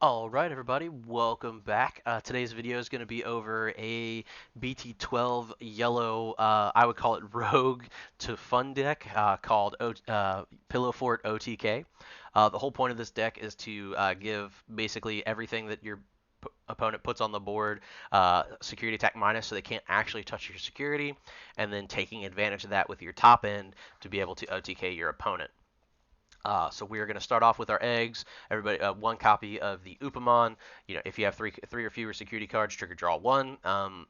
All right, everybody, welcome back. Today's video is going to be over a BT12 yellow, I would call it rogue to fun deck called Pillow Fort OTK. The whole point of this deck is to give basically everything that your opponent puts on the board security attack minus, so they can't actually touch your security, and then taking advantage of that with your top end to be able to OTK your opponent. So we are going to start off with our eggs. Everybody, one copy of the Upamon. If you have three or fewer security cards, trigger draw one.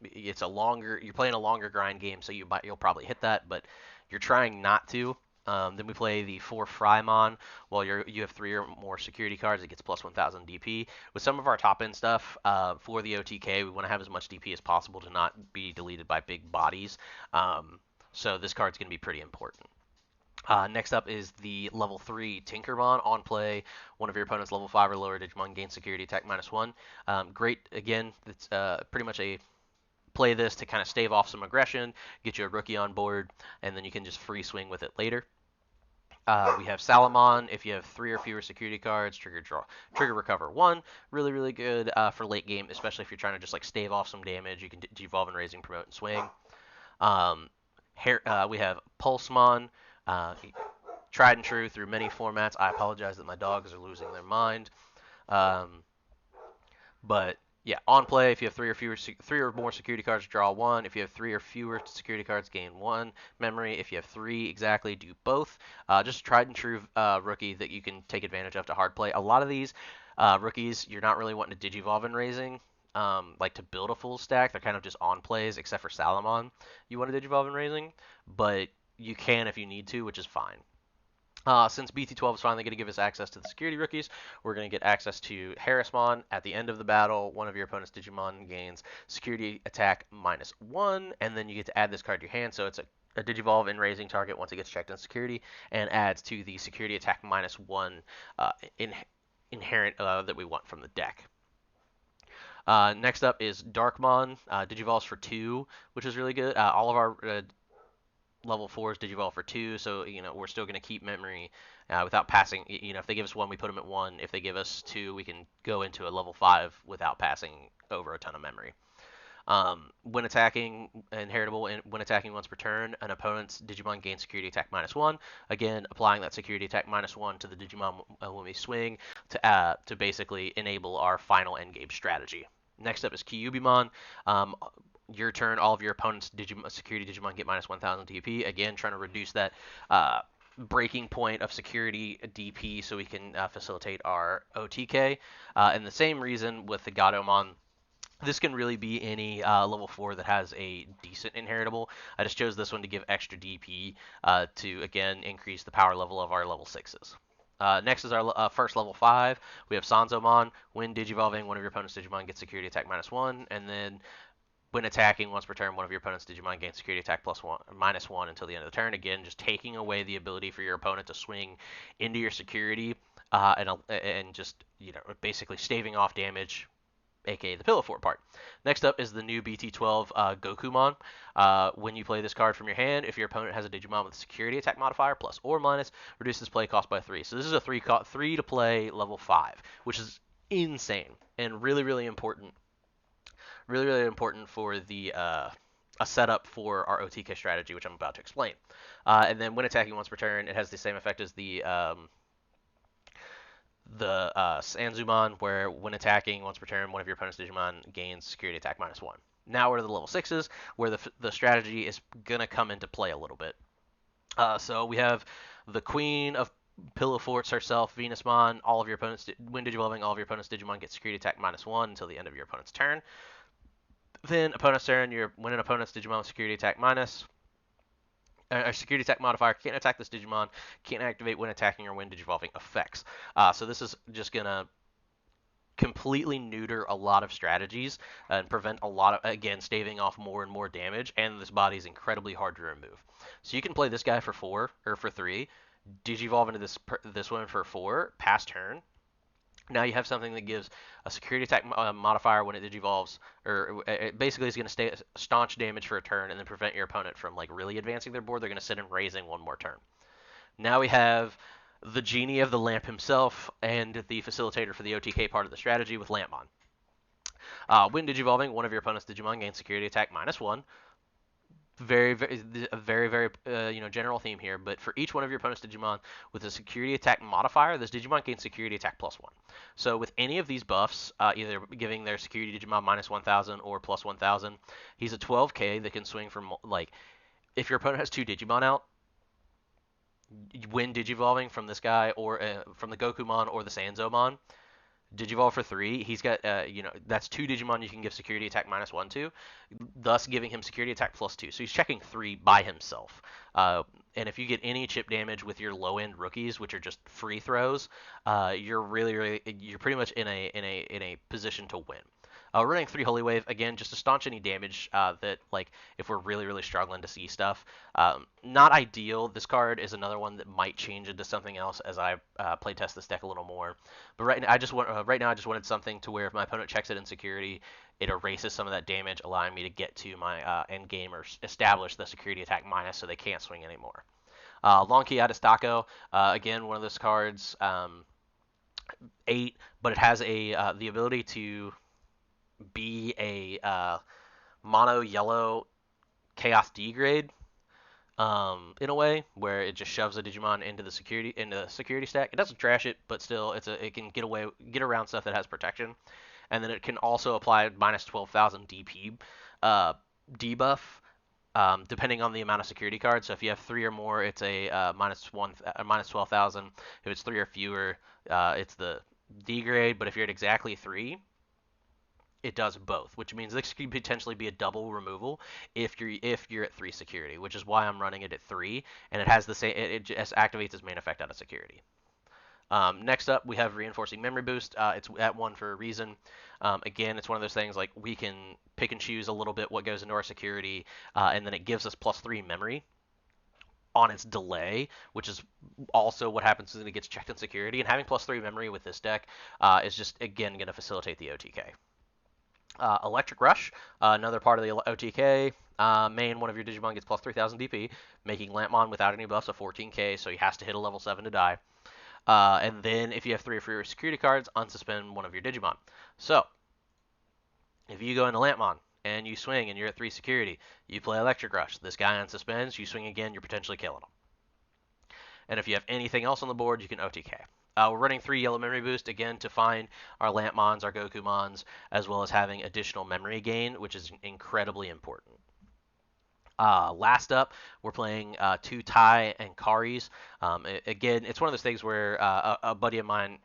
It's a longer. You're playing a longer grind game, so you'll probably hit that, but you're trying not to. Then we play the 4 Frymon. While you have 3 or more security cards, it gets plus 1,000 DP. With some of our top end stuff for the OTK, we want to have as much DP as possible to not be deleted by big bodies. So this card's going to be pretty important. Next up is the level 3 Tinkerbon. On play, one of your opponent's level 5 or lower Digimon gains security attack -1. Great, again, it's pretty much a play this to kind of stave off some aggression, get you a rookie on board, and then you can just free swing with it later. We have Salamon. If you have 3 or fewer security cards, trigger recover 1. Really, really good for late game, especially if you're trying to just like stave off some damage. You can devolve and raising, promote, and swing. Um, we have Pulsemon. Uh, Tried and true through many formats. I apologize that my dogs are losing their mind. Um, but yeah, on play, if you have 3 or more security cards, draw 1. If you have 3 or fewer security cards, gain 1 memory. If you have 3 exactly, do both. Just a tried and true rookie that you can take advantage of to hard play. A lot of these rookies, you're not really wanting to digivolve and raising. Like to build a full stack, they're kind of just on plays, except for Salamon. You want to digivolve and raising, but you can if you need to, which is fine. Since BT12 is finally going to give us access to the security rookies, we're going to get access to Harrismon. At the end of the battle, one of your opponent's Digimon gains security attack -1, and then you get to add this card to your hand. So it's a Digivolve in raising target once it gets checked on security, and adds to the security attack -1 inherent that we want from the deck. Next up is Darkmon. Digivolves for 2, which is really good. All of our level 4s Digivolve for 2, so we're still going to keep memory without passing. If they give us 1, we put them at 1. If they give us 2, we can go into a level 5 without passing over a ton of memory. When attacking, inheritable, when attacking once per turn, an opponent's Digimon gains security attack -1. Again, applying that security attack -1 to the Digimon when we swing to basically enable our final endgame strategy. Next up is Kyubimon. Your turn, all of your opponent's security Digimon get -1,000 DP. Again, trying to reduce that breaking point of security DP so we can facilitate our OTK. And the same reason with the Gatomon. This can really be any level 4 that has a decent inheritable. I just chose this one to give extra DP to, again, increase the power level of our level 6s. Next is our first level 5. We have Sanzomon. When digivolving, one of your opponent's Digimon gets security attack -1, and then when attacking once per turn, one of your opponent's Digimon gains security attack -1 until the end of the turn. Again, just taking away the ability for your opponent to swing into your security and just basically staving off damage, aka the Pillow Fort part. Next up is the new BT12 Gokumon. When you play this card from your hand, if your opponent has a Digimon with a security attack modifier plus or minus, reduces play cost by 3. So this is a 3 to play level 5, which is insane and really, really important. Really, really important for the a setup for our OTK strategy, which I'm about to explain. And then when attacking once per turn, it has the same effect as the Sanzumon, where when attacking once per turn, one of your opponent's Digimon gains security attack -1. Now we're to the level 6s, where the strategy is going to come into play a little bit. So we have the Queen of Pillow Forts herself, Venusmon. All of your opponents, when digivolving, all of your opponent's Digimon get security attack -1 until the end of your opponent's turn. Then opponent's turn, when an opponent's Digimon with security attack a security attack modifier can't attack this Digimon, can't activate when attacking or when digivolving effects. So this is just gonna completely neuter a lot of strategies and prevent a lot of, again, staving off more and more damage, and this body is incredibly hard to remove. So you can play this guy for 4 or for 3, digivolve into this one for 4, pass turn. Now you have something that gives a security attack modifier when it digivolves, or it basically is going to staunch damage for a turn and then prevent your opponent from like really advancing their board. They're going to sit and raising one more turn. Now we have the genie of the lamp himself, and the facilitator for the OTK part of the strategy with Lampmon. When digivolving, one of your opponent's Digimon gains security attack -1. Very general theme here, but for each one of your opponent's Digimon with a security attack modifier, this Digimon gains security attack +1. So with any of these buffs, either giving their security Digimon -1000 or +1000, he's a 12k that can swing from, like, if your opponent has two Digimon out, when digivolving from this guy or from the Gokumon or the Sanzomon, Digivolve for 3. He's got, that's two Digimon you can give security attack -1 to, thus giving him security attack +2. So he's checking 3 by himself. And if you get any chip damage with your low-end rookies, which are just free throws, you're pretty much in a position to win. Running 3 Holy Wave, again, just to staunch any damage that, like, if we're really struggling to see stuff. Not ideal. This card is another one that might change into something else as I playtest this deck a little more. But right now, I just wanted something to where if my opponent checks it in security, it erases some of that damage, allowing me to get to my end game or establish the security attack minus so they can't swing anymore. Long Key Adestaco, again, one of those cards, 8, but it has the ability to be a mono yellow chaos D grade, in a way where it just shoves a Digimon into the security stack. It doesn't trash it, but still it can get around stuff that has protection, and then it can also apply -12,000 DP debuff. Depending on the amount of security cards. So if you have 3 or more, it's a -12,000. If it's 3 or fewer, it's the D grade. But if you're at exactly 3, it does both, which means this could potentially be a double removal if you're at 3 security, which is why I'm running it at 3, and it has the same. It just activates its main effect out of security. Next up, we have Reinforcing Memory Boost. It's at 1 for a reason. Again, it's one of those things like we can pick and choose a little bit what goes into our security, and then it gives us +3 memory on its delay, which is also what happens when it gets checked in security. And having +3 memory with this deck is just, again, going to facilitate the OTK. Electric Rush, another part of the OTK. Main one of your Digimon gets +3000 DP, making Lampmon without any buffs a 14k, so he has to hit a level 7 to die. And then if you have 3 or fewer security cards, unsuspend one of your Digimon. So, if you go into Lampmon and you swing and you're at 3 security, you play Electric Rush. This guy unsuspends, you swing again, you're potentially killing him. And if you have anything else on the board, you can OTK. We're running 3 Yellow Memory Boost, again, to find our Lampmons, our Gokumons, as well as having additional memory gain, which is incredibly important. Last up, we're playing 2 Tai and Karis. Again, it's one of those things where a buddy of mine,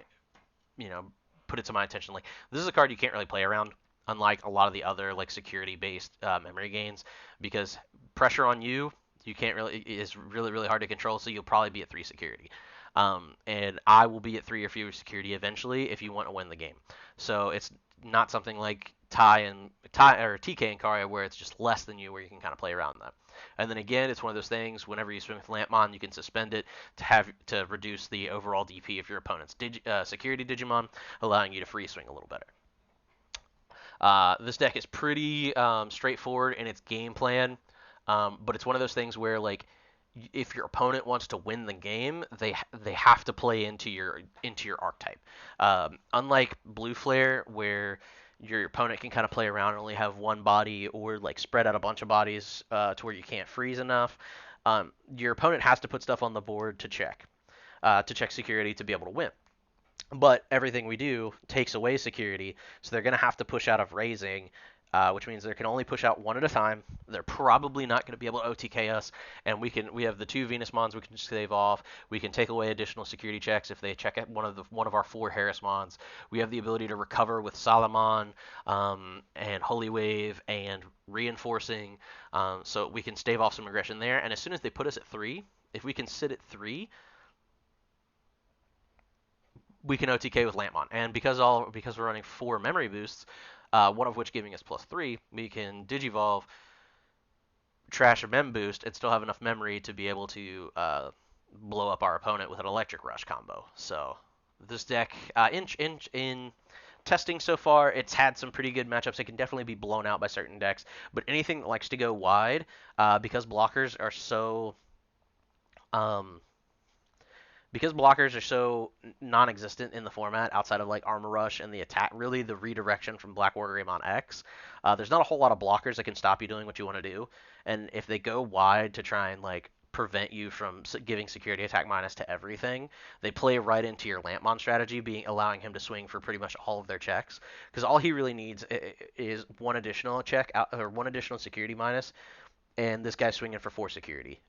put it to my attention. Like, this is a card you can't really play around, unlike a lot of the other like security-based memory gains, because pressure on you can't really is really hard to control. So you'll probably be at 3 security. And I will be at 3 or fewer security eventually if you want to win the game. So it's not something like Tai or TK and Karia where it's just less than you, where you can kind of play around that. And then again, it's one of those things. Whenever you swing with Lampmon, you can suspend it to reduce the overall DP of your opponent's security Digimon, allowing you to free swing a little better. This deck is pretty straightforward in its game plan, but it's one of those things where, like, if your opponent wants to win the game, they have to play into your archetype. Unlike Blue Flare, where your opponent can kind of play around and only have one body, or like spread out a bunch of bodies to where you can't freeze enough, your opponent has to put stuff on the board to check security to be able to win. But everything we do takes away security, so they're going to have to push out of raising, which means they can only push out one at a time. They're probably not going to be able to OTK us, and we have the 2 Venusmons we can save off. We can take away additional security checks if they check at one of our 4 Harrismons. We have the ability to recover with Solomon, and Holy Wave and Reinforcing, so we can stave off some aggression there. And as soon as they put us at 3, if we can sit at 3, we can OTK with Lampmon. And because we're running 4 memory boosts, one of which giving us +3, we can Digivolve, trash a Mem boost, and still have enough memory to be able to blow up our opponent with an Electric Rush combo. So this deck, in testing so far, it's had some pretty good matchups. It can definitely be blown out by certain decks, but anything that likes to go wide, because blockers are so because blockers are so non-existent in the format outside of like armor rush and the attack, really the redirection from Black War Greymon X. There's not a whole lot of blockers that can stop you doing what you want to do, and if they go wide to try and like prevent you from giving security attack minus to everything, they play right into your Lampmon strategy, being allowing him to swing for pretty much all of their checks, because all he really needs is one additional check or one additional security minus, and this guy's swinging for 4 security.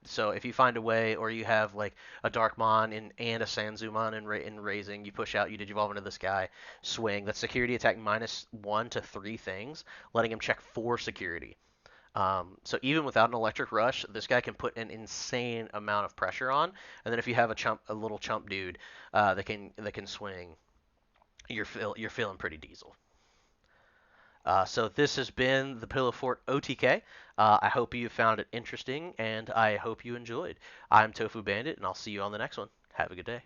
So if you find a way, or you have like a Darkmon and a Sanzumon in raising, you push out, you Digivolve into this guy, swing. That's security attack -1 to 3 things, letting him check 4 security. So even without an electric rush, this guy can put an insane amount of pressure on. And then if you have a little chump dude that can swing, you're feeling pretty diesel. So this has been the Pillow Fort OTK. I hope you found it interesting, and I hope you enjoyed. I'm Tofu Bandit, and I'll see you on the next one. Have a good day.